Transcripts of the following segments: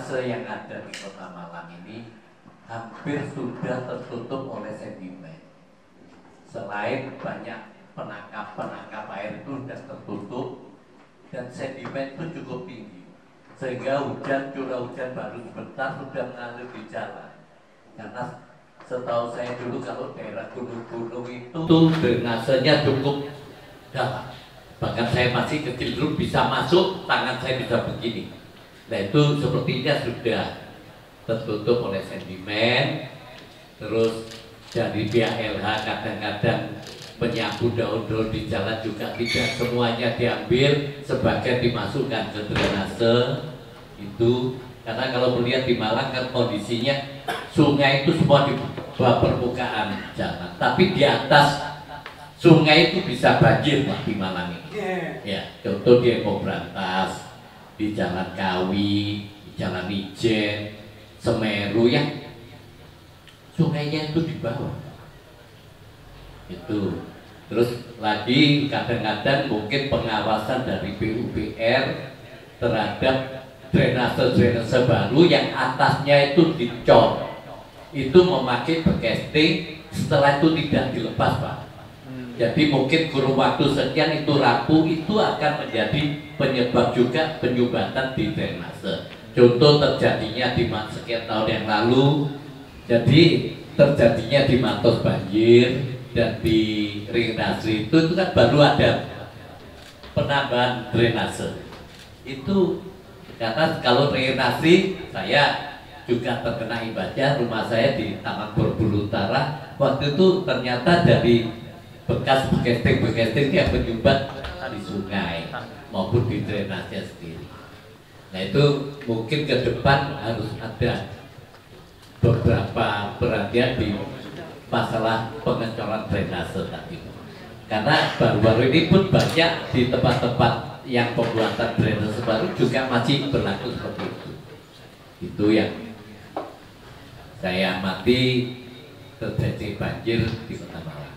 drainase yang ada di Kota Malang ini hampir sudah tertutup oleh sedimen. Selain banyak penangkap air itu sudah tertutup dan sedimen itu cukup tinggi, sehingga curah hujan baru sebentar sudah mengalir di jalan. Karena setahu saya dulu kalau daerah gunung-gunung itu drainasenya cukup dalam. Bahkan saya masih kecil dulu bisa masuk, tangan saya bisa begini. Nah itu sepertinya sudah tertutup oleh sedimen. Terus dari pihak LH kadang-kadang menyapu daun-daun di jalan juga tidak semuanya diambil, sebagian dimasukkan ke drainase itu. Karena kalau melihat di Malang kan kondisinya sungai itu semua di bawah permukaan jalan, tapi di atas sungai itu bisa banjir Pak di Malang ini. Ya, contoh di Eko Brantas, di Jalan Kawi, di Jalan Ijen, Semeru yang sungainya itu di bawah. Itu. Terus lagi kadang-kadang mungkin pengawasan dari PUPR terhadap drainase baru yang atasnya itu dicor. Itu memakai bekesting, setelah itu tidak dilepas Pak. Jadi mungkin kurun waktu sekian itu rapuh, itu akan menjadi penyebab juga penyumbatan di drainase. Contoh terjadinya di sekian tahun yang lalu, jadi terjadinya di Matos banjir dan di Ring Nasri itu kan baru ada penambahan drainase. Itu karena kalau Ring Nasri saya juga terkena imbasnya, rumah saya di Taman Borobudur Utara waktu itu ternyata dari bekas bekesting yang menyumbat di sungai maupun di drainase sendiri. Nah itu mungkin ke depan harus ada beberapa perhatian di masalah pengecoran drainase tadi. Karena baru-baru ini pun banyak di tempat-tempat yang pembuatan drainase baru juga masih berlaku seperti itu. Itu yang saya amati terjadi banjir di Kota Malang.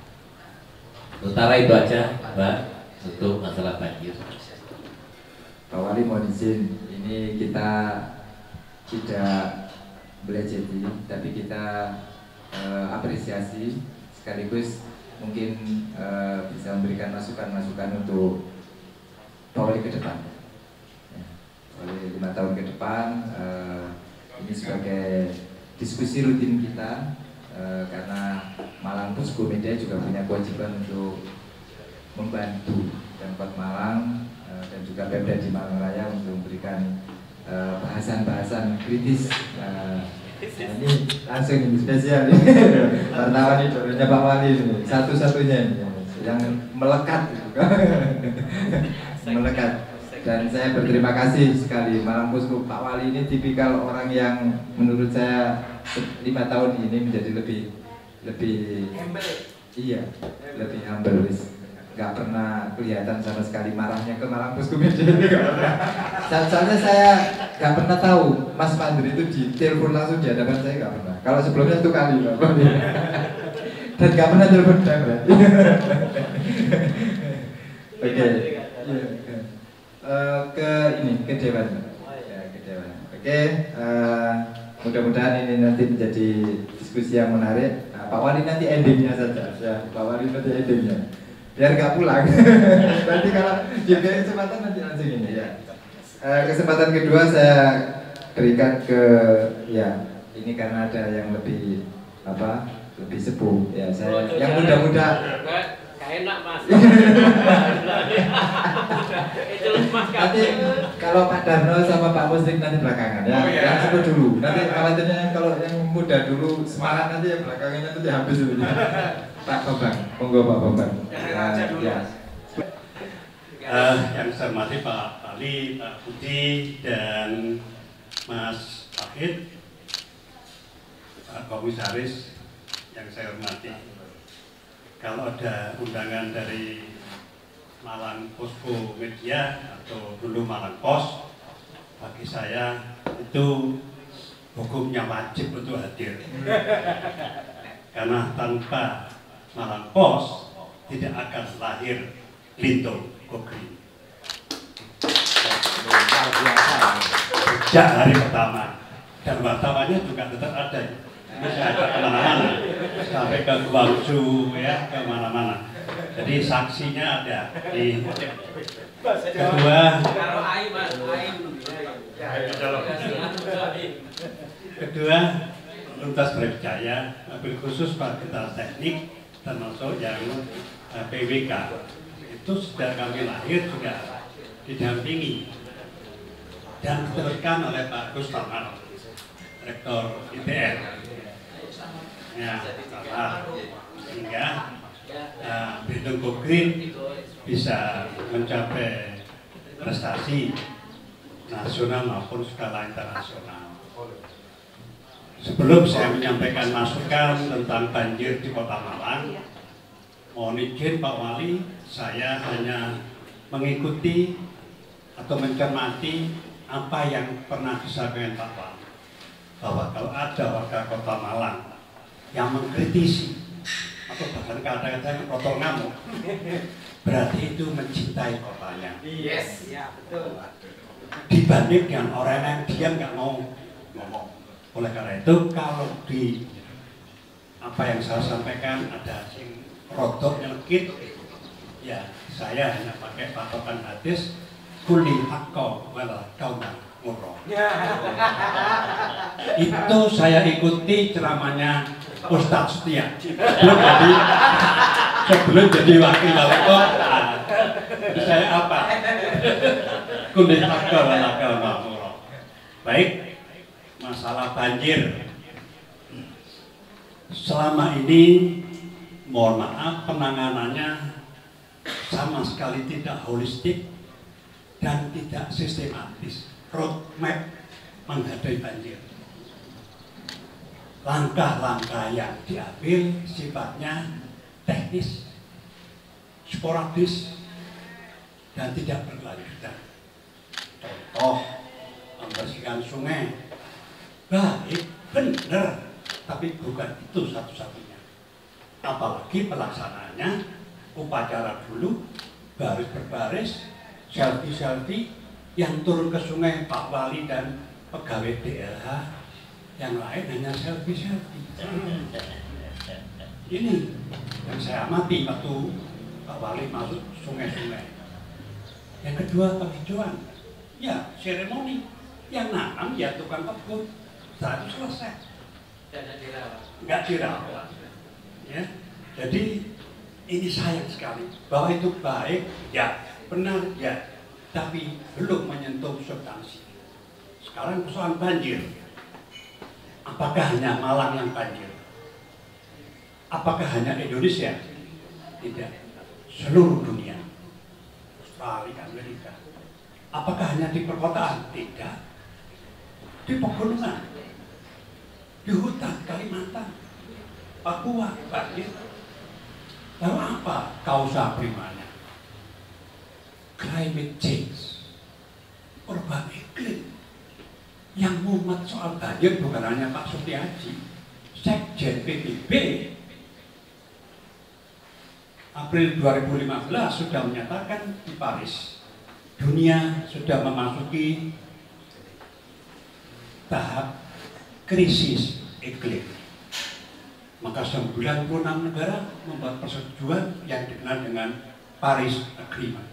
Sementara itu aja Mbak untuk masalah banjir. Pak Wali mohon izin, ini kita tidak belajeti, tapi kita apresiasi sekaligus mungkin bisa memberikan masukan-masukan untuk Pak Wali ke depan. Ya, oleh 5 tahun ke depan ini sebagai diskusi rutin kita. Karena Malang Posko Media juga punya kewajiban untuk membantu Pemkot Malang dan juga Pemda di Malang Raya untuk memberikan bahasan-bahasan kritis. Ini langsung ini spesial ini wartawan ini jodohnya Pak Wali ini satu-satunya ini yang melekat gitu. Melekat. Dan saya berterima kasih sekali Malang Posko. Pak Wali ini tipikal orang yang menurut saya 5 tahun ini menjadi lebih humble. Iya, lebih humble. Gak pernah kelihatan sama sekali marahnya ke Malang Posko Media ini gak pernah. Soalnya saya gak pernah tahu Mas Pandri itu di telepon langsung di hadapan saya, gak pernah. Kalau sebelumnya 1 kali Pak. Dan gak pernah telepon saya. Oke. Ke Dewan. Ya, ke Dewan. Oke, mudah-mudahan ini nanti menjadi diskusi yang menarik. Nah, Pak Wali nanti endingnya saja. Ya, Pak Wali nanti endingnya. Biar nggak pulang. Nanti kalau diberi kesempatan nanti langsung ini ya. Kesempatan kedua saya berikan ke ya ini karena ada yang lebih lebih sepuh ya saya yang muda-muda. Enak Mas. Nanti kalau Pak Darno sama Pak Musrik nanti belakangan ya. Yang sepuh dulu. Nanti khawatirnya kalau yang muda dulu semangat nanti yang belakangnya nanti habis dulu. Pak Bambang, monggo Pak Bambang. Ya. Yang saya hormati Pak Wali, Pak Budi dan Mas Wahid, Pak Komisaris yang saya hormati. Kalau ada undangan dari Malang Posko Media atau dulu Malang Pos, bagi saya itu hukumnya wajib untuk hadir. Karena tanpa Malang Pos tidak akan lahir Linto Kokri. sejak hari pertama, dan wartawannya juga tetap ada. Bisa ajak kemana-mana, sampai ke Guangzhou ya, kemana-mana. Jadi saksinya ada. Kedua, Tuntas Brawijaya, mobil khusus fasilitas teknik termasuk yang PWK itu sejak kami lahir juga didampingi dan diteruskan oleh Pak Gus Tamar, Rektor ITN. Ya, sehingga Bendung Green bisa mencapai prestasi nasional maupun skala internasional. Sebelum saya menyampaikan masukan tentang banjir di Kota Malang, mohon izin Pak Wali, saya hanya mengikuti atau mencermati apa yang pernah disampaikan Pak Wali, bahwa kalau ada warga Kota Malang yang mengkritisi atau bahkan kadang-kadang kotor ngamuk, berarti itu mencintai kotanya. Yes, ya betul. Dibanding dengan orang yang diam nggak mau ngomong. Oleh karena itu, kalau di apa yang saya sampaikan ada yang rotok nyelekit, ya saya hanya pakai patokan hadis kulli haqqo wal kauna murro. Itu saya ikuti ceramahnya Ustadz Setia sebelum jadi wakil wali kota. Saya apa? Kulli haqqo wal kauna murro. Baik. Masalah banjir selama ini, mohon maaf, penanganannya sama sekali tidak holistik dan tidak sistematis. Roadmap menghadapi banjir, langkah-langkah yang diambil sifatnya teknis, sporadis, dan tidak berkelanjutan. Contoh, membersihkan sungai. Baik, benar, tapi bukan itu satu-satunya. Apalagi pelaksanaannya upacara dulu, baris berbaris, selfie-selfie, yang turun ke sungai Pak Wali dan pegawai DLH, yang lain hanya selfie-selfie. Ini yang saya amati waktu Pak Wali masuk sungai-sungai. Yang kedua, penghijauan, ya seremoni, yang nanam ya tukang kebun. Setelah itu selesai, nggak dirawat, ya. Jadi ini sayang sekali bahwa itu baik, ya benar, ya, tapi belum menyentuh substansi. Sekarang persoalan banjir, apakah hanya Malang yang banjir? Apakah hanya Indonesia? Tidak, seluruh dunia, Australia, Amerika. Apakah hanya di perkotaan? Tidak, di pegunungan, di hutan Kalimantan, Papua, banjir. Lalu apa kausa primanya? Climate change, perubahan iklim. Yang mumet soal banjir bukan hanya Pak Sutiaji, Sekjen PBB April 2015 sudah menyatakan di Paris, dunia sudah memasuki tahap krisis iklim. Maka 96 negara membuat persetujuan yang dikenal dengan Paris Agreement.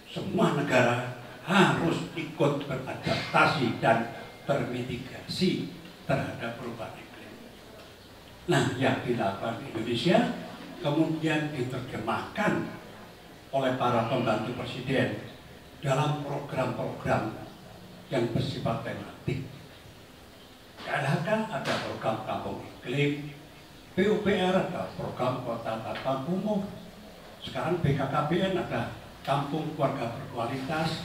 Semua negara harus ikut beradaptasi dan bermitigasi terhadap perubahan iklim. Nah, yang dilakukan Indonesia kemudian diterjemahkan oleh para pembantu presiden dalam program-program yang bersifat tematik. KLHK ada program kampung iklim, PUPR ada program kota tanpa kumuh, sekarang BKKBN ada kampung keluarga berkualitas.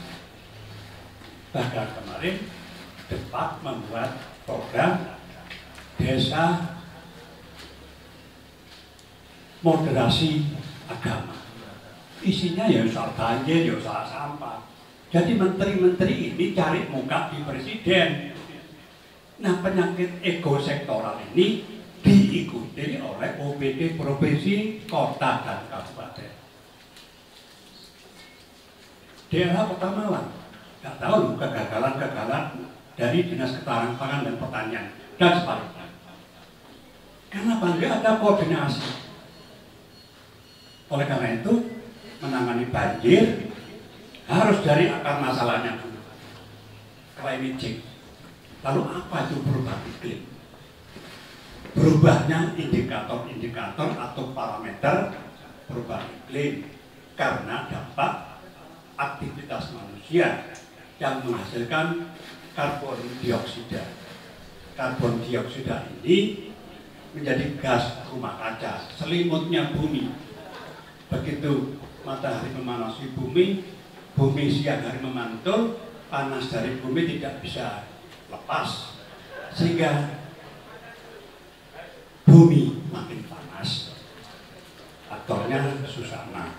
Bahkan kemarin Depak membuat program desa moderasi agama. Isinya ya soal banjir, ya soal sampah. Jadi menteri-menteri ini cari muka di presiden. Nah, penyakit ego sektoral ini diikuti oleh OPD provinsi, kota, dan kabupaten. DLH Kota Malang, nggak tahu kegagalan-kegagalan dari Dinas Ketahanan Pangan dan Pertanian dan sebaliknya. Kenapa nggak ada koordinasi? Oleh karena itu, menangani banjir harus dari akar masalahnya dulu. Climate change. Lalu apa itu perubahan iklim? Berubahnya indikator-indikator atau parameter perubahan iklim karena dampak aktivitas manusia yang menghasilkan karbon dioksida. Karbon dioksida ini menjadi gas rumah kaca, selimutnya bumi. Begitu matahari memanasi bumi, bumi siang hari memantul, panas dari bumi tidak bisa lepas, sehingga bumi makin panas. Aktornya Susana.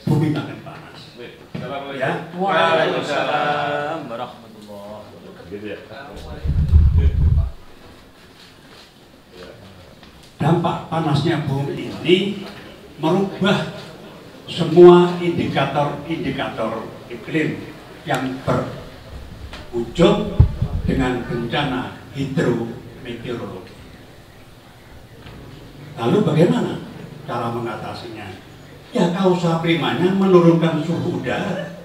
Bumi makin panas. Ya. Waalaikumsalam warahmatullahi wabarakatuh. Dampak panasnya bumi ini merubah semua indikator-indikator iklim yang berujung dengan bencana hidrometeorologi. Lalu bagaimana cara mengatasinya? Ya, kausa primanya menurunkan suhu udara.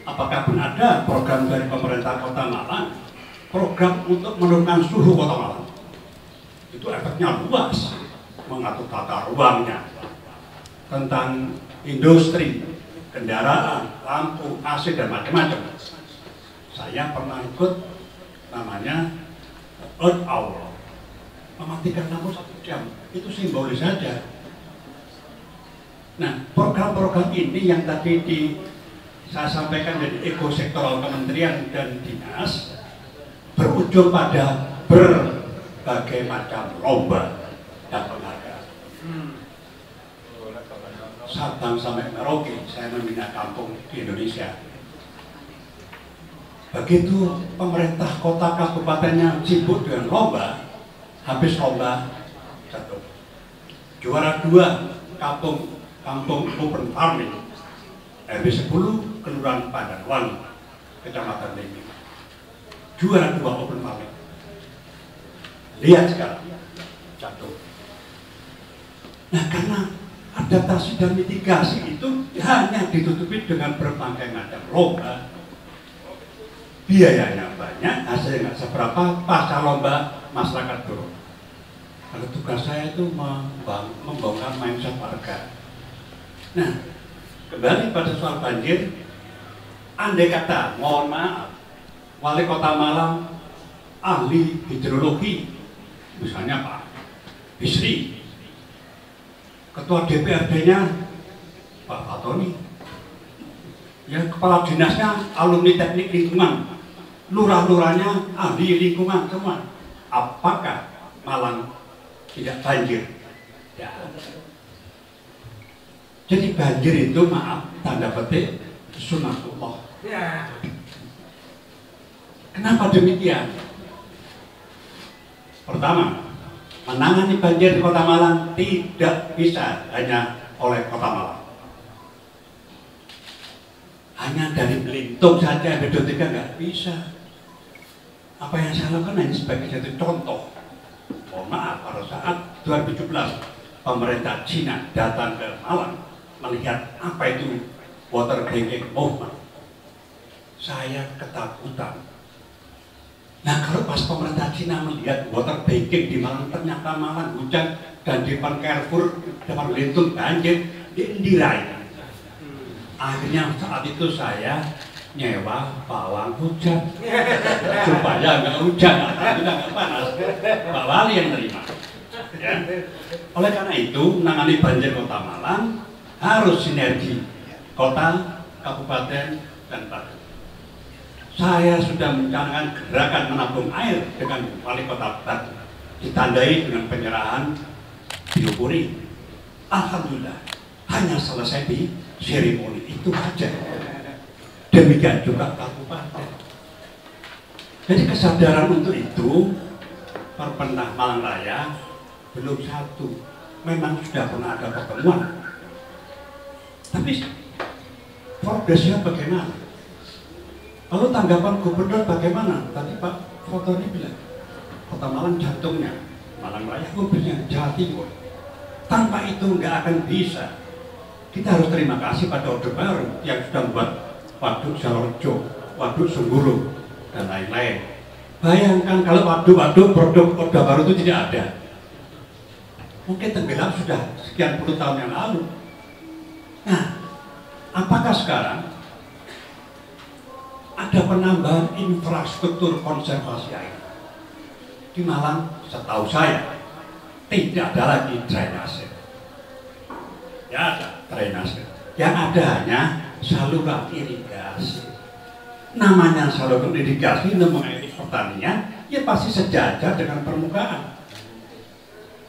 Apakah benar ada program dari pemerintah Kota Malang, program untuk menurunkan suhu Kota Malang? Itu efeknya luas, mengatur tata ruangnya, tentang industri, kendaraan, lampu, AC, dan macam-macam. Saya pernah ikut namanya Earth Hour, mematikan lampu 1 jam, itu simbolis saja. Nah, program-program ini yang tadi saya sampaikan dari ekosektoral kementerian dan dinas berujung pada berbagai macam lomba dan penghargaan. Sabang sampai Merauke, saya membina kampung di Indonesia. Begitu pemerintah kota kabupatennya sibuk dengan lomba, habis lomba jatuh. Juara 2 kampung open farming RW 10 Kelurahan Padanwangi, Kecamatan Leming. Juara 2 open farming. Lihat sekarang jatuh. Nah, karena adaptasi dan mitigasi itu hanya ditutupi dengan berbagai macam lomba, biayanya banyak, hasilnya nggak seberapa, pasca lomba masyarakat turun. Kalau tugas saya itu membongkar mindset warga. Nah, kembali pada soal banjir, andai kata, mohon maaf, Wali Kota Malang, ahli hidrologi, misalnya Pak Bisri, Ketua DPRD-nya Pak Fatoni, ya, Kepala Dinasnya alumni teknik lingkungan, lurah-lurahnya ahli lingkungan semua. Apakah Malang tidak banjir? Ya. Jadi banjir itu, maaf, tanda petik, sunatullah. Ya. Kenapa demikian? Pertama, menangani banjir di Kota Malang tidak bisa hanya oleh Kota Malang. Hanya dari Belitung saja, BD3 nggak bisa. Apa yang saya lakukan hanya sebagai satu contoh. Mohon maaf, pada saat 2017 pemerintah Cina datang ke Malang melihat apa itu water banking movement, saya ketakutan. Nah, kalau pas pemerintah Cina melihat water banking di Malang, ternyata Malang hujan dan di depan Carrefour, depan Belitung banjir, diindirai. Akhirnya saat itu saya nyewa pawang hujan supaya nggak hujan, nggak panas. Pak Wali yang terima. Ya. Oleh karena itu, menangani banjir Kota Malang harus sinergi kota, kabupaten, dan Batu. Saya sudah mencanangkan gerakan menabung air dengan Wali Kota Batu, ditandai dengan penyerahan biopori. Alhamdulillah, hanya selesai di seremoni itu saja. Demikian juga kabupaten. Jadi kesadaran untuk itu, Perpendam Malang Raya belum satu. Memang sudah pernah ada pertemuan, tapi progresnya bagaimana? Lalu tanggapan gubernur bagaimana? Tadi Pak Foto ini bilang, Kota Malang jantungnya, Malang Raya mobilnya Jawa Timur. Tanpa itu nggak akan bisa. Kita harus terima kasih pada Orde Baru yang sudah membuat Waduk Salorejo, Waduk Sungguru, dan lain-lain. Bayangkan kalau waduk-waduk produk Orde Baru itu tidak ada. Mungkin tenggelam sudah sekian puluh tahun yang lalu. Nah, apakah sekarang ada penambahan infrastruktur konservasi air? Di Malang, setahu saya, tidak ada lagi drainase. Tidak ada drainase. Yang ada hanya saluran irigasi. Namanya saluran irigasi untuk mengairi pertanian, ya pasti sejajar dengan permukaan.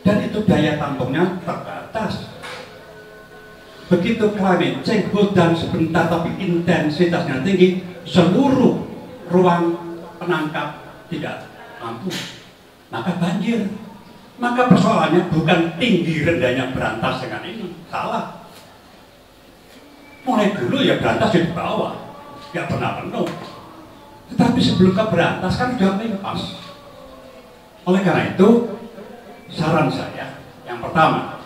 Dan itu daya tampungnya terbatas. Begitu climate change, hujan sebentar tapi intensitasnya tinggi, seluruh ruang penangkap tidak mampu, maka banjir. Maka persoalannya bukan tinggi rendahnya Berantas dengan ini, salah. Mulai dulu ya Berantas di bawah, nggak pernah penuh. Tetapi sebelum ke Berantas kan sudah pas. Oleh karena itu, saran saya yang pertama,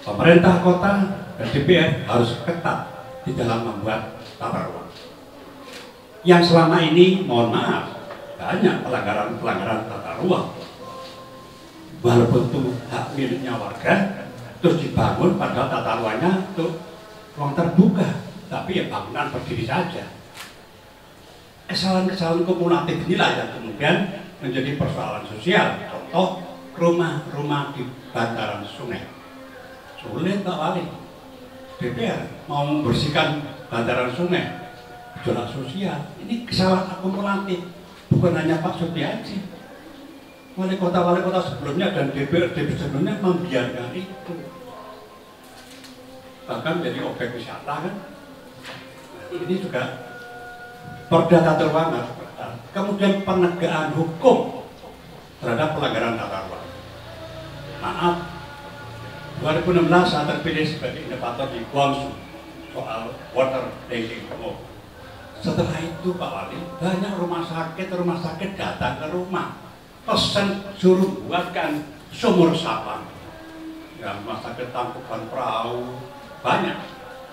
pemerintah kota dan DPR harus ketat di dalam membuat tata ruang. Yang selama ini, mohon maaf, banyak pelanggaran tata ruang. Walaupun itu hak miliknya warga, terus dibangun padahal tata ruangnya untuk ruang terbuka, tapi ya bangunan berdiri saja. Kesalahan-kesalahan kumulatif inilah yang kemudian menjadi persoalan sosial. Contoh, rumah-rumah di bantaran sungai. Sulit Pak Wali. DPR mau membersihkan bantaran sungai, gejolak sosial. Ini kesalahan akumulatif, bukan hanya Pak Sutiaji. Wali kota sebelumnya dan DPRD sebelumnya membiarkan itu. Bahkan jadi objek wisata kan. Ini juga Perda Tata Ruang. Kemudian penegakan hukum terhadap pelanggaran tata ruang. Maaf, 2016 saya terpilih sebagai inovator di Guangzhou soal water drinking water. Setelah itu Pak Wali, banyak rumah sakit datang ke rumah, pesan suruh buatkan sumur sapang. Ya, rumah sakit Tangkuban Perahu banyak.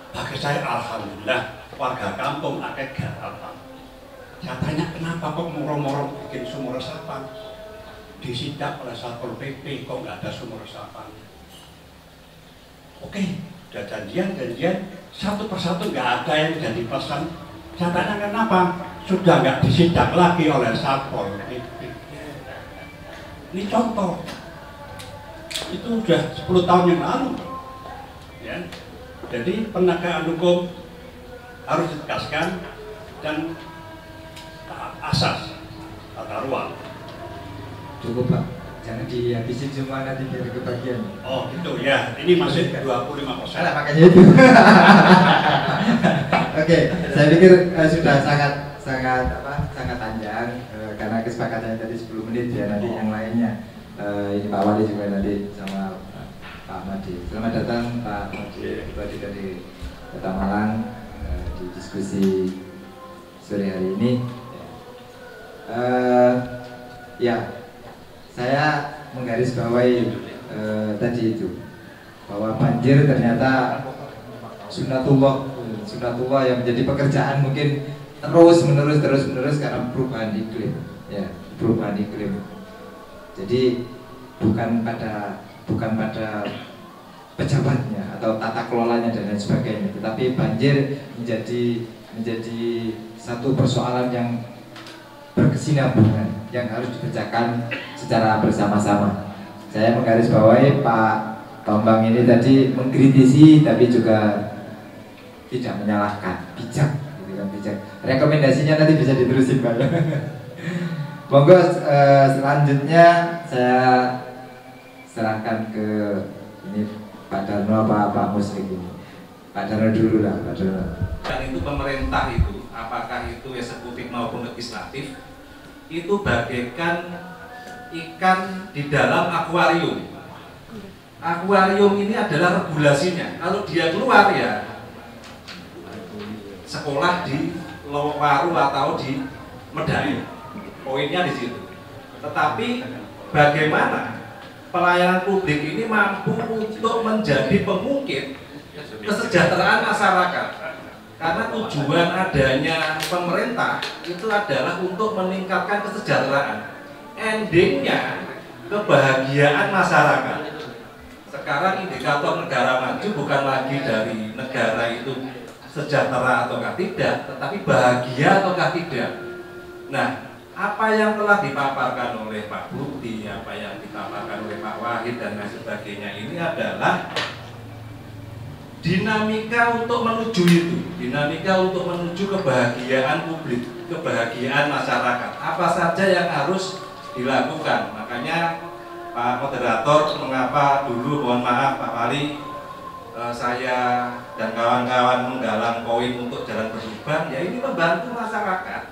Bagi saya alhamdulillah warga kampung ada garapan. Saya tanya kenapa kok murong-murong bikin sumur sapang? Disidak oleh Satpol PP kok nggak ada sumur sapang. Oke, udah janjian satu persatu nggak ada yang jadi pesan. Saya tanya kenapa? Sudah nggak disidak lagi oleh Satpol PP. Ini contoh, itu sudah 10 tahun yang lalu, ya. Jadi penegakan hukum harus ditegaskan dan taat asas tata ruang. Cukup Pak, jangan dihabisin semua nanti biar kebagian. Oh gitu ya, ini masih 25%. Nah, makanya itu. Oke, saya pikir sudah sangat panjang karena kesepakatannya tadi 10 menit ya, nanti yang lainnya ini Pak Wali juga nanti sama Pak Madi. Selamat datang Pak Madi, Bupati dari Kota Malang di diskusi sore hari ini. Ya, saya menggarisbawahi tadi itu bahwa banjir ternyata sunatullah yang menjadi pekerjaan mungkin terus menerus karena perubahan iklim, ya, perubahan iklim. Jadi bukan pada pejabatnya atau tata kelolanya dan lain sebagainya, tetapi banjir menjadi satu persoalan yang berkesinambungan yang harus dikerjakan secara bersama-sama. Saya menggarisbawahi Pak Bambang ini tadi mengkritisi tapi juga tidak menyalahkan, bijak. Bijak. Rekomendasinya nanti bisa diterusin Pak. Monggo selanjutnya saya serahkan ke ini Pak Darno Pak Muslim ini. Pak Darno dulu lah, Pak Darno. Dan itu pemerintah itu, apakah itu eksekutif maupun legislatif, itu bagaikan ikan di dalam akuarium. Akuarium ini adalah regulasinya. Kalau dia keluar ya sekolah di Lowaru atau di Medai. Poinnya di situ. Tetapi bagaimana pelayanan publik ini mampu untuk menjadi pengungkit kesejahteraan masyarakat? Karena tujuan adanya pemerintah itu adalah untuk meningkatkan kesejahteraan. Endingnya kebahagiaan masyarakat. Sekarang indikator negara maju bukan lagi dari negara itu sejahtera ataukah tidak, tetapi bahagia ataukah tidak. Nah, apa yang telah dipaparkan oleh Pak Bukti, apa yang dipaparkan oleh Pak Wahid dan lain sebagainya ini adalah dinamika untuk menuju itu, dinamika untuk menuju kebahagiaan publik, kebahagiaan masyarakat. Apa saja yang harus dilakukan? Makanya Pak Moderator, mengapa dulu, mohon maaf Pak Wali, saya dan kawan-kawan menggalang koin untuk jalan berlubang, ya ini membantu masyarakat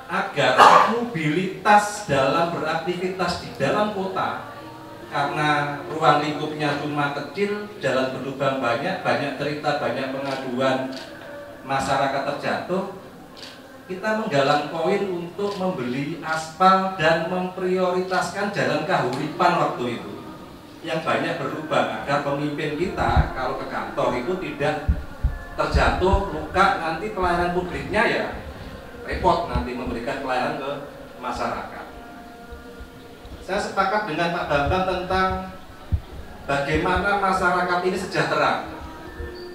agar mobilitas dalam beraktivitas di dalam kota, karena ruang lingkupnya cuma kecil, jalan berlubang banyak cerita, banyak pengaduan masyarakat terjatuh. Kita menggalang koin untuk membeli aspal dan memprioritaskan jalan Kahuripan waktu itu yang banyak berlubang, agar pemimpin kita kalau ke kantor itu tidak terjatuh, luka, nanti pelayanan publiknya ya repot nanti memberikan pelayanan ke masyarakat. Saya sepakat dengan Pak Bambang tentang bagaimana masyarakat ini sejahtera.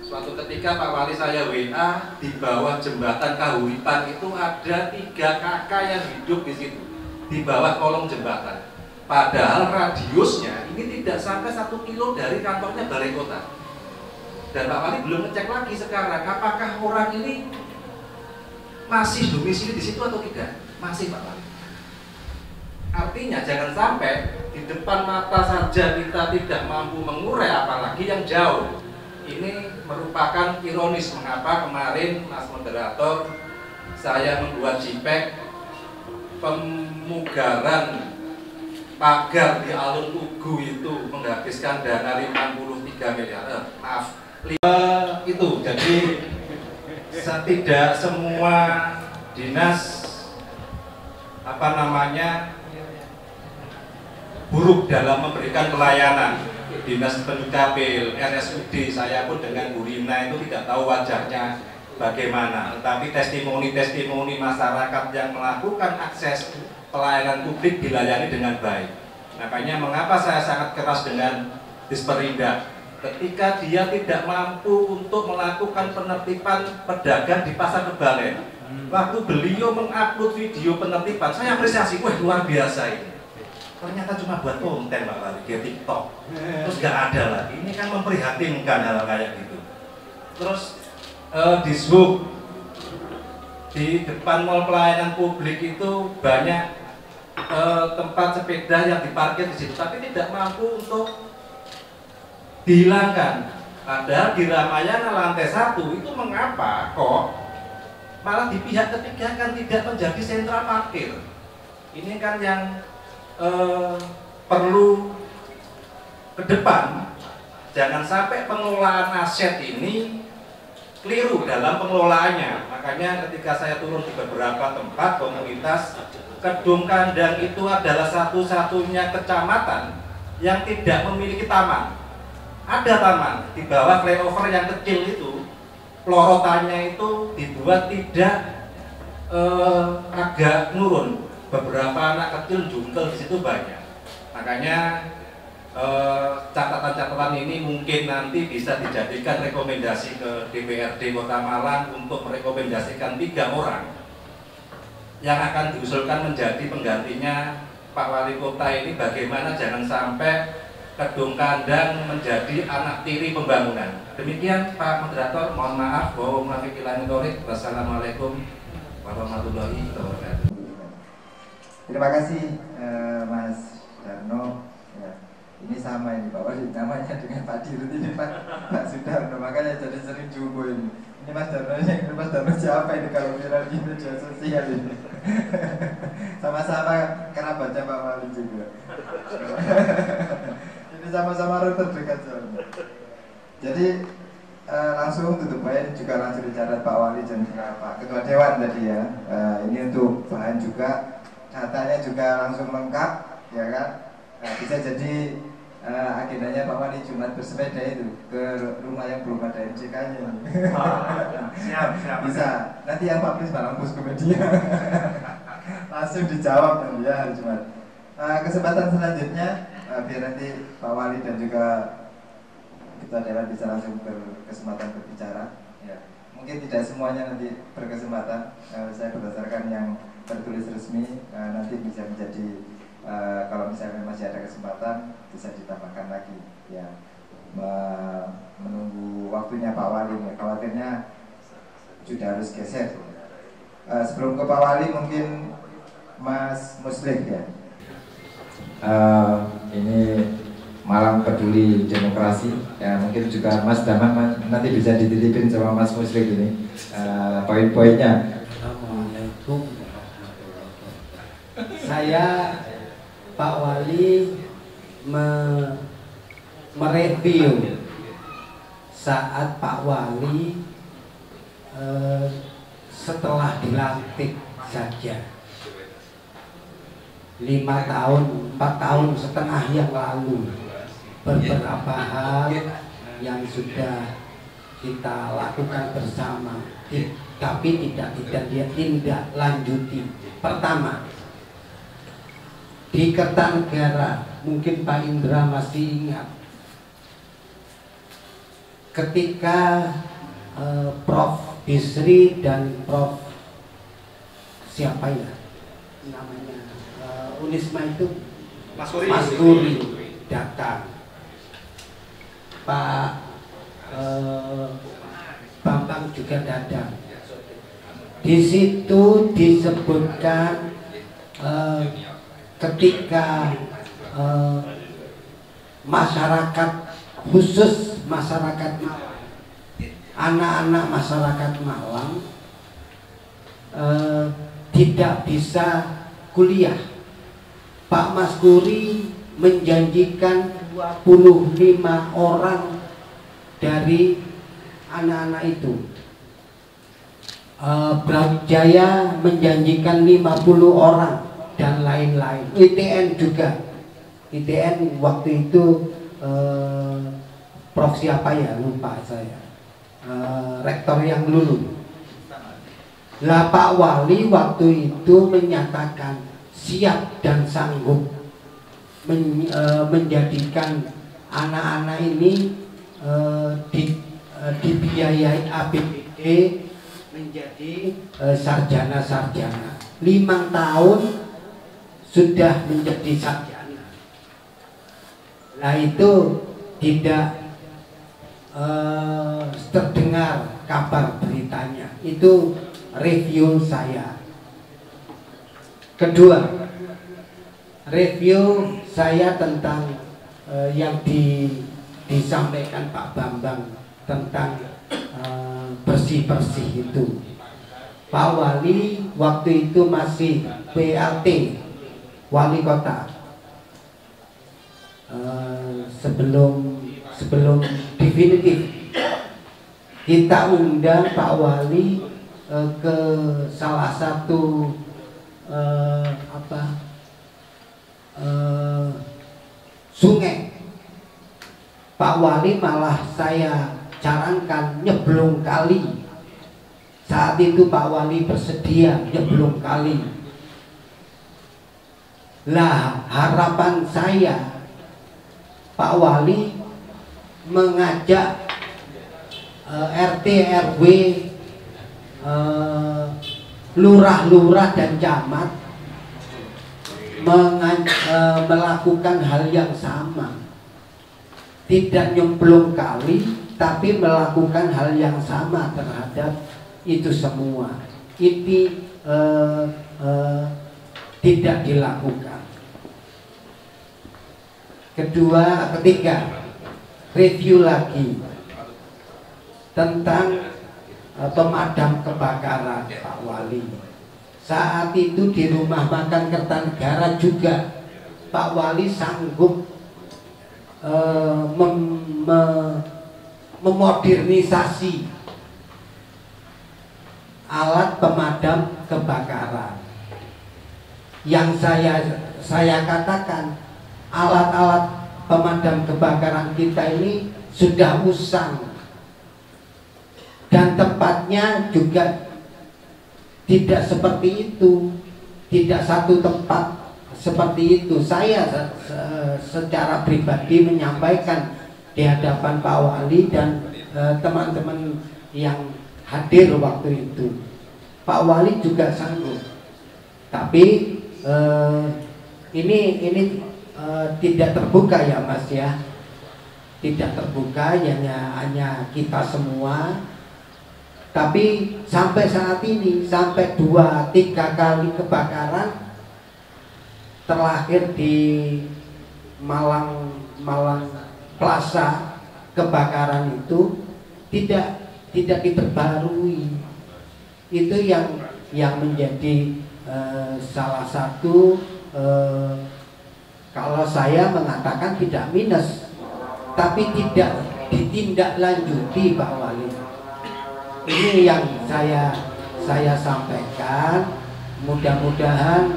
Suatu ketika Pak Wali saya WA, di bawah jembatan Kahuripan itu ada 3 kakak yang hidup di situ, di bawah kolong jembatan. Padahal radiusnya ini tidak sampai 1 kilo dari kantornya Balai Kota. Dan Pak Wali belum ngecek lagi sekarang apakah orang ini masih domisili di situ atau tidak? Masih Pak Wali. Artinya jangan sampai di depan mata saja kita tidak mampu mengurai, apalagi yang jauh. Ini merupakan ironis mengapa kemarin Mas Moderator saya membuat JPEG pemugaran pagar di Alun Tugu itu menghabiskan dana 53 miliar. Maaf. Itu jadi tidak semua dinas buruk dalam memberikan pelayanan. Dinas Pendukcapil, RSUD, saya pun dengan Bu Rina itu tidak tahu wajahnya bagaimana, tetapi testimoni-testimoni masyarakat yang melakukan akses pelayanan publik dilayani dengan baik. Makanya mengapa saya sangat keras dengan Disperindak ketika dia tidak mampu untuk melakukan penertiban pedagang di Pasar Kebalen. Waktu beliau mengupload video penertiban, saya apresiasi, wah luar biasa ini. Ternyata cuma buat konten Pak Wali, di TikTok. Terus gak ada lagi. Ini kan memprihatinkan hal kayak gitu. Terus di Sub, di depan mall pelayanan publik itu banyak tempat sepeda yang diparkir di situ, tapi tidak mampu untuk dihilangkan. Padahal di Ramayana lantai 1 itu mengapa kok malah di pihak ketiga kan tidak menjadi sentra parkir? Ini kan yang perlu ke depan. Jangan sampai pengelolaan aset ini keliru dalam pengelolaannya. Makanya ketika saya turun di beberapa tempat komunitas, Kedung Kandang itu adalah satu-satunya kecamatan yang tidak memiliki taman. Ada taman di bawah flyover yang kecil itu, pelorotannya itu dibuat tidak agak nurun. Beberapa anak kecil jungkel di situ banyak. Makanya catatan-catatan ini mungkin nanti bisa dijadikan rekomendasi ke DPRD Kota Malang untuk merekomendasikan 3 orang yang akan diusulkan menjadi penggantinya Pak Wali Kota ini. Bagaimana jangan sampai Kedung Kandang menjadi anak tiri pembangunan. Demikian Pak Moderator, mohon maaf. Wassalamualaikum warahmatullahi wabarakatuh. Terima kasih Mas Darno. Ya, ini sama ini Pak Wali, namanya dengan Pak Dirut ini Pak Sudarno, makanya jadi sering jumbo ini. Ini Mas Darno, yang Mas Darno siapa ini kalau viral di media sosial ini? Sama-sama kerabatnya Pak Wali juga. Ini sama-sama orang terdekat soalnya. Jadi langsung tutup poin juga langsung dicatat Pak Wali dan juga Pak Ketua Dewan tadi ya. Ini untuk bahan juga, datanya juga langsung lengkap, ya kan? Bisa jadi agendanya Pak Wali Jumat bersepeda itu ke rumah yang belum ada MCK-nya. Siap. Bisa. Nanti yang Pak Pris Malang Pus ke media. Langsung dijawab nanti ya hari Jumat. Kesempatan selanjutnya biar nanti Pak Wali dan juga Ketua Dewan bisa langsung berkesempatan berbicara. Ya, mungkin tidak semuanya nanti berkesempatan. Saya berdasarkan yang tertulis resmi, nanti bisa menjadi kalau misalnya masih ada kesempatan bisa ditambahkan lagi. Ya, menunggu waktunya Pak Wali. Khawatirnya sudah harus geser. Sebelum ke Pak Wali mungkin Mas Muslim ya. Ini Malang Peduli Demokrasi ya, mungkin juga Mas Daman nanti bisa dititipin sama Mas Muslim ini poin-poinnya. Assalamualaikum warahmatullahi wabarakatuh. Saya Pak Wali mereview saat Pak Wali setelah dilantik saja 5 tahun, 4 tahun setengah yang lalu, beberapa hal yang sudah kita lakukan bersama, tapi tidak dia tindak lanjuti. Pertama, di Kertanegara, mungkin Pak Indra masih ingat, ketika Prof. Bisri dan Prof. siapa ya namanya, Unisma itu Mas Guri datang, Pak Bambang juga datang. Di situ disebutkan ketika masyarakat, khusus masyarakat Malang, anak-anak masyarakat Malang tidak bisa kuliah, Pak Mas Guri menjanjikan 25 orang dari anak-anak itu. Brawijaya menjanjikan 50 orang dan lain-lain. ITN juga. ITN waktu itu Prof siapa ya, lupa saya. Rektor yang dulu. Lah Pak Wali waktu itu menyatakan siap dan sanggup menjadikan anak-anak ini dibiayai APBD menjadi sarjana-sarjana. 5 tahun sudah menjadi sarjana. Nah itu tidak terdengar kabar beritanya. Itu review saya. Kedua, review saya tentang yang disampaikan Pak Bambang tentang bersih-bersih itu. Pak Wali waktu itu masih PLT Wali Kota, sebelum definitif kita undang Pak Wali ke salah satu sungai. Pak Wali malah saya carankan nyeblong kali. Saat itu Pak Wali bersedia nyeblong kali. Lah harapan saya Pak Wali mengajak RT RW, lurah-lurah dan camat melakukan hal yang sama, tidak nyemplung kali tapi melakukan hal yang sama terhadap itu semua. Itu tidak dilakukan. Ketiga, review lagi tentang pemadam kebakaran Pak Wali. Saat itu di rumah makan Kertanegara juga Pak Wali sanggup memodernisasi alat pemadam kebakaran. Yang saya katakan, alat-alat pemadam kebakaran kita ini sudah usang, dan tempatnya juga tidak seperti itu, tidak satu tempat seperti itu. Saya secara pribadi menyampaikan di hadapan Pak Wali dan teman-teman yang hadir waktu itu, Pak Wali juga sanggup, tapi ini tidak terbuka ya Mas ya, tidak terbuka, hanya kita semua. Tapi sampai saat ini, sampai 2-3 kali kebakaran, terlahir di Malang Plaza, kebakaran itu tidak diperbarui. Itu yang menjadi salah satu, kalau saya mengatakan tidak minus, tapi tidak ditindaklanjuti Pak Wali. Ini yang saya sampaikan. Mudah-mudahan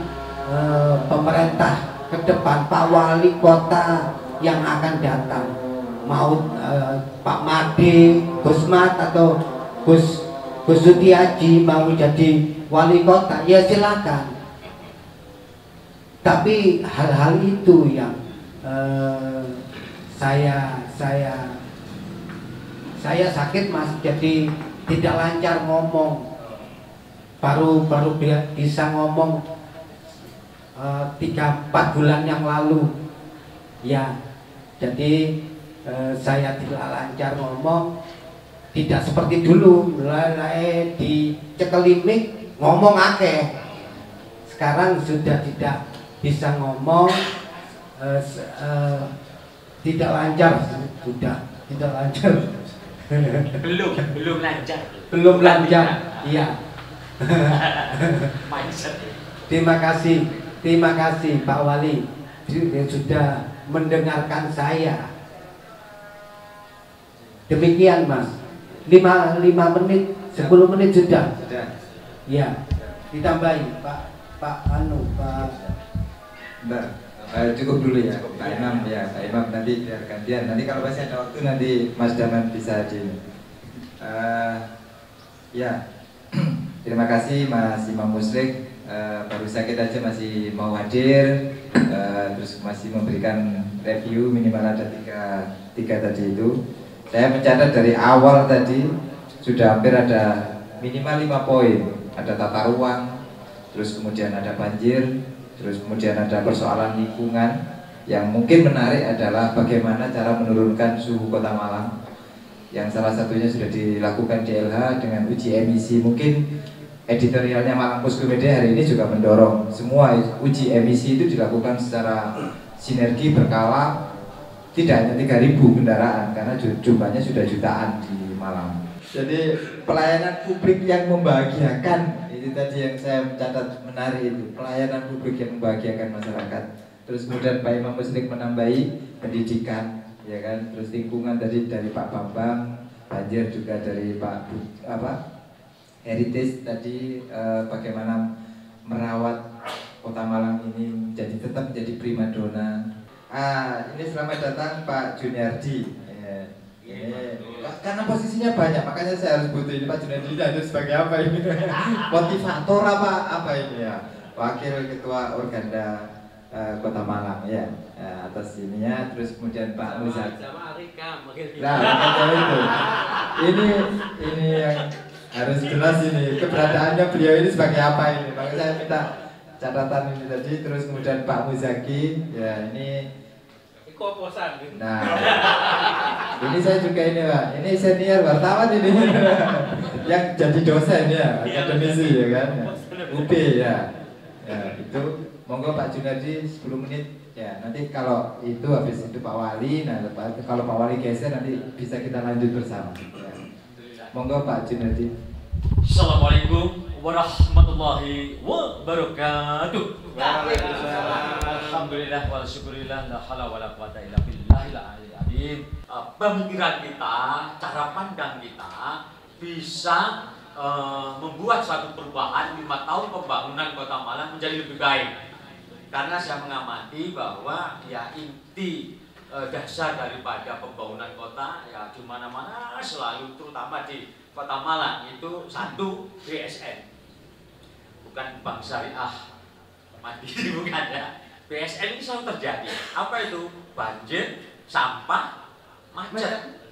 pemerintah ke depan, Pak Wali Kota yang akan datang, mau Pak Made, Gus Mat atau Gus Sutiaji mau jadi wali kota, ya silakan. Tapi hal-hal itu yang saya sakit Mas, jadi tidak lancar ngomong. Baru bisa ngomong 3-4 bulan yang lalu ya. Jadi saya tidak lancar ngomong, tidak seperti dulu mulai dicekeli mic ngomong akeh. Sekarang sudah tidak bisa ngomong, tidak lancar, sudah tidak lancar. belum lancar iya. Terima kasih Pak Wali sudah mendengarkan saya. Demikian Mas, 5 menit 10 menit sudah ya, ditambahi Pak Mbak, cukup dulu ya Pak Imam ya, Pak Imam nanti biar gantian. Nanti kalau masih ada waktu nanti Mas Daman bisa di ya. Terima kasih Mas Imam Muslik, baru sakit aja masih mau hadir, terus masih memberikan review, minimal ada tiga tadi itu. Saya mencatat dari awal tadi sudah hampir ada minimal 5 poin. Ada tata ruang, terus kemudian ada banjir, terus kemudian ada persoalan lingkungan. Yang mungkin menarik adalah bagaimana cara menurunkan suhu Kota Malang, yang salah satunya sudah dilakukan di LH dengan uji emisi. Mungkin editorialnya Malang Posko Media hari ini juga mendorong semua uji emisi itu dilakukan secara sinergi berkala, tidak hanya 3.000 kendaraan karena jumlahnya sudah jutaan di Malang. Jadi pelayanan publik yang membahagiakan, itu tadi yang saya catat menarik itu, pelayanan publik yang membahagiakan masyarakat. Terus kemudian Pak Imam Muslik menambahi pendidikan, ya kan. Terus lingkungan tadi dari Pak Bambang, banjir juga dari Pak Heritage tadi, bagaimana merawat Kota Malang ini tetap menjadi primadona. Ini selamat datang Pak Juniardi. Karena posisinya banyak, makanya saya harus butuh ini Pak Juniardi itu sebagai apa ini? Motivator apa ini ya? Wakil Ketua Organda Kota Malang ya, atas ininya. Terus kemudian Pak Muzaki. Nah, itu. Ini yang harus jelas ini keberadaannya beliau ini sebagai apa ini. Makanya saya minta catatan ini tadi. Terus kemudian Pak Muzaki, ya ini. Nah, ini saya juga ini Pak. Ini senior wartawan ini yang jadi dosen ya, akademisi ya kan, UB ya. Ya itu. Monggo Pak Junardi 10 menit ya. Nanti kalau itu habis itu Pak Wali, nah kalau Pak Wali geser nanti bisa kita lanjut bersama ya. Monggo Pak Junardi. Assalamualaikum warahmatullahi wabarakatuh. Waalaikumsalam. Alhamdulillah wal syukurillah, la haula wala quwata illa billahil aliyil azim. pemikiran kita, cara pandang kita bisa membuat suatu perubahan 5 tahun pembangunan Kota Malang menjadi lebih baik. Karena saya mengamati bahwa ya inti dasar daripada pembangunan kota ya di mana-mana selalu, terutama di Kota Malang itu satu, BSN, bukan bank syariah mandiri, bukan ya. BSN ini selalu terjadi. Apa itu? Banjir, sampah, macet.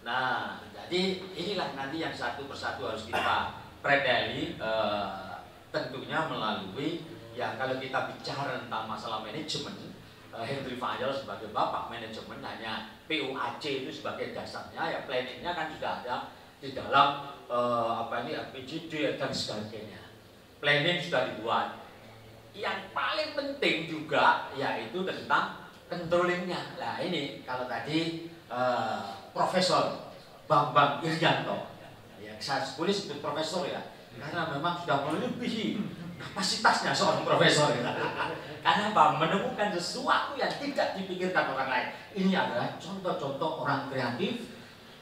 Nah, jadi inilah nanti yang satu persatu harus kita predeli, tentunya melalui ya kalau kita bicara tentang masalah manajemen, Henry Fayol sebagai bapak manajemen, hanya PUAC itu sebagai dasarnya, ya planningnya kan sudah ada di dalam RPJD dan sebagainya. Planning sudah dibuat. Yang paling penting juga yaitu tentang controllingnya. Nah ini kalau tadi Profesor Bambang Irianto, ya saya boleh sebut profesor ya, karena memang sudah melebihi kapasitasnya seorang profesor ya. Karena apa? Menemukan sesuatu yang tidak dipikirkan orang lain. Ini adalah contoh-contoh orang kreatif.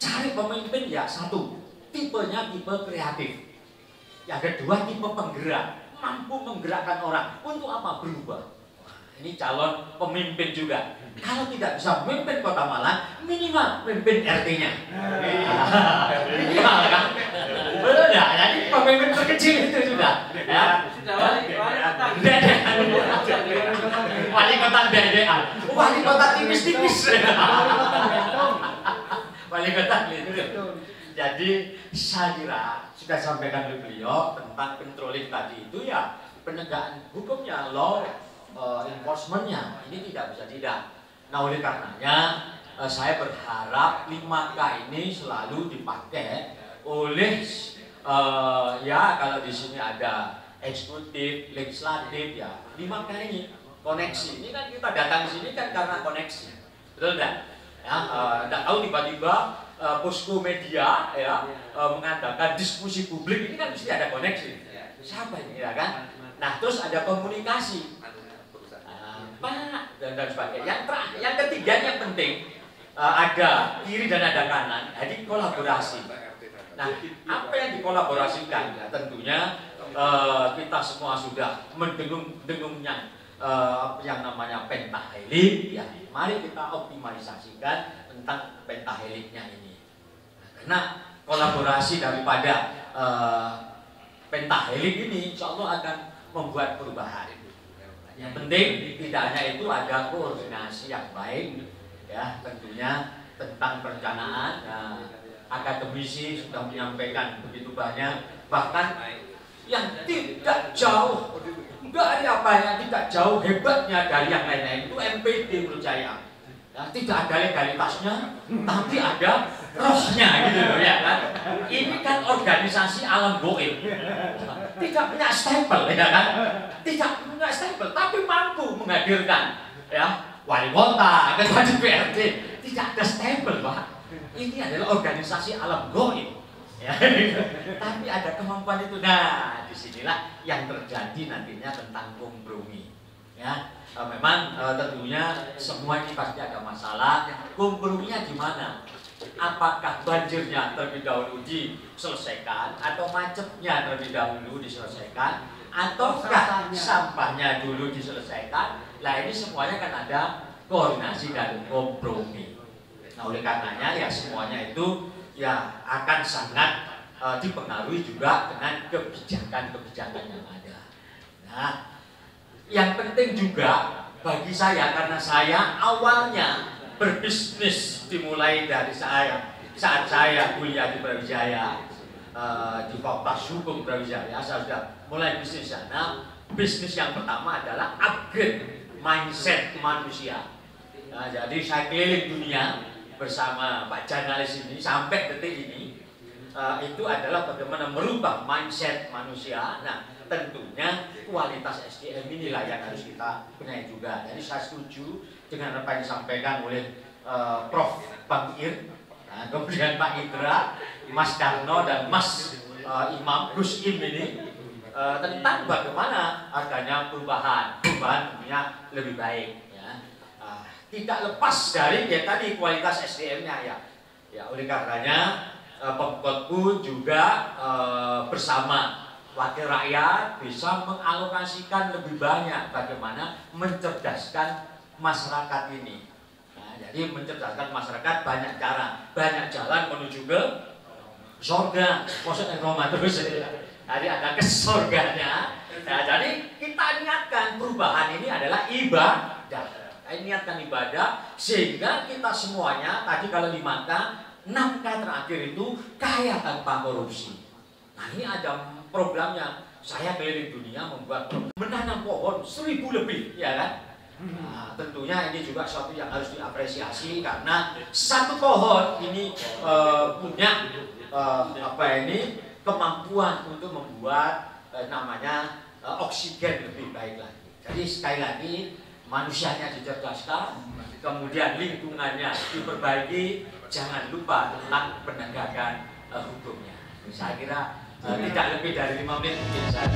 Cari pemimpin ya satu, tipenya tipe kreatif. Yang kedua tipe penggerak, mampu menggerakkan orang. Untuk apa? Berubah. Ini calon pemimpin juga. Kalau tidak bisa memimpin Kota Malang, minimal memimpin RT-nya. Minimal kan? Betul ya? Jadi pemimpin terkecil itu sudah. Ya. Sudah wali kota. Wali kota dedean. Wali kota tipis-tipis. Wali kota gitu. Jadi saya kira sudah sampaikan oleh beliau tentang controlling tadi itu ya, penegakan hukumnya, law enforcement-nya ini tidak bisa tidak. Nah oleh karenanya saya berharap 5K ini selalu dipakai oleh ya kalau di sini ada eksekutif, legislatif ya 5K ini koneksi. Ini kan kita datang di sini kan karena koneksi, betul tidak? Ya, tidak tahu tiba-tiba posko media ya mengadakan diskusi publik, ini kan mesti ada koneksi. Siapa ini ya kan? Nah terus ada komunikasi. Pak dan sebagainya. Yang ketiga yang penting ada kiri dan ada kanan. Jadi kolaborasi. Nah, apa yang dikolaborasikan? Ya, tentunya kita semua sudah mendengung-dengungnya yang namanya pentahelik. Ya, mari kita optimalisasikan tentang pentaheliknya ini. Karena kolaborasi daripada pentahelik ini, insya Allah akan membuat perubahan. Yang penting tidak hanya itu, ada koordinasi yang baik ya, tentunya tentang perencanaan. Nah, akademisi sudah menyampaikan begitu banyak, bahkan yang tidak jauh dari apa yang tidak jauh hebatnya dari yang lain-lain itu MPD menurut saya. Ya, tidak ada legalitasnya, tapi ada rohnya gitu loh ya kan. Ini kan organisasi alam goib. Tidak punya stempel ya kan. Tidak punya stempel, tapi mampu menghadirkan ya wali kota, ketua DPRD. Tidak ada stempel, Pak. Ini adalah organisasi alam goib. Ya, tapi ada kemampuan itu. Nah, disinilah yang terjadi nantinya tentang kompromi. Ya, memang tentunya semua ini pasti ada masalah. Komprominya di mana? Apakah banjirnya terlebih dahulu diselesaikan, atau macetnya terlebih dahulu diselesaikan, ataukah sampahnya dulu diselesaikan? Nah, ini semuanya kan ada koordinasi dan kompromi. Nah, oleh karenanya ya semuanya itu ya akan sangat dipengaruhi juga dengan kebijakan-kebijakan yang ada. Nah, yang penting juga bagi saya, karena saya awalnya berbisnis dimulai dari saat saya kuliah di Brawijaya, di Fakultas Hukum Brawijaya, saya sudah mulai bisnis sana. Bisnis yang pertama adalah upgrade mindset manusia. Nah, jadi saya keliling dunia bersama Pak Janalis ini sampai detik ini, itu adalah bagaimana merubah mindset manusia. Nah, tentunya kualitas SDM inilah yang harus kita benahi juga. Jadi saya setuju dengan apa yang disampaikan oleh Prof. Bangir, nah, kemudian Pak Indra, Mas Darno dan Mas Imam Gus Im ini tentang bagaimana adanya perubahan tentunya lebih baik. Ya. tidak lepas dari ya tadi kualitas SDM-nya ya. Ya oleh karenanya Pemkot pun juga bersama wakil rakyat bisa mengalokasikan lebih banyak bagaimana mencerdaskan masyarakat ini. Nah, jadi mencerdaskan masyarakat banyak cara, banyak jalan menuju ke surga. Maksudnya Roma terus ya. Jadi ada ke surganya. Nah, jadi kita niatkan perubahan ini adalah ibadah. Niatkan ibadah sehingga kita semuanya tadi kalau 5K, 6K terakhir itu kaya tanpa korupsi. Nah ini ada programnya. Saya keliling dunia membuat menanam pohon 1000 lebih, ya kan? Nah, tentunya ini juga suatu yang harus diapresiasi karena satu pohon ini punya kemampuan untuk membuat namanya oksigen lebih baik lagi. Jadi sekali lagi manusianya dicerdaskan, kemudian lingkungannya diperbaiki, jangan lupa tentang penegakan hukumnya. Saya kira tidak lebih dari 5 menit mungkin saya.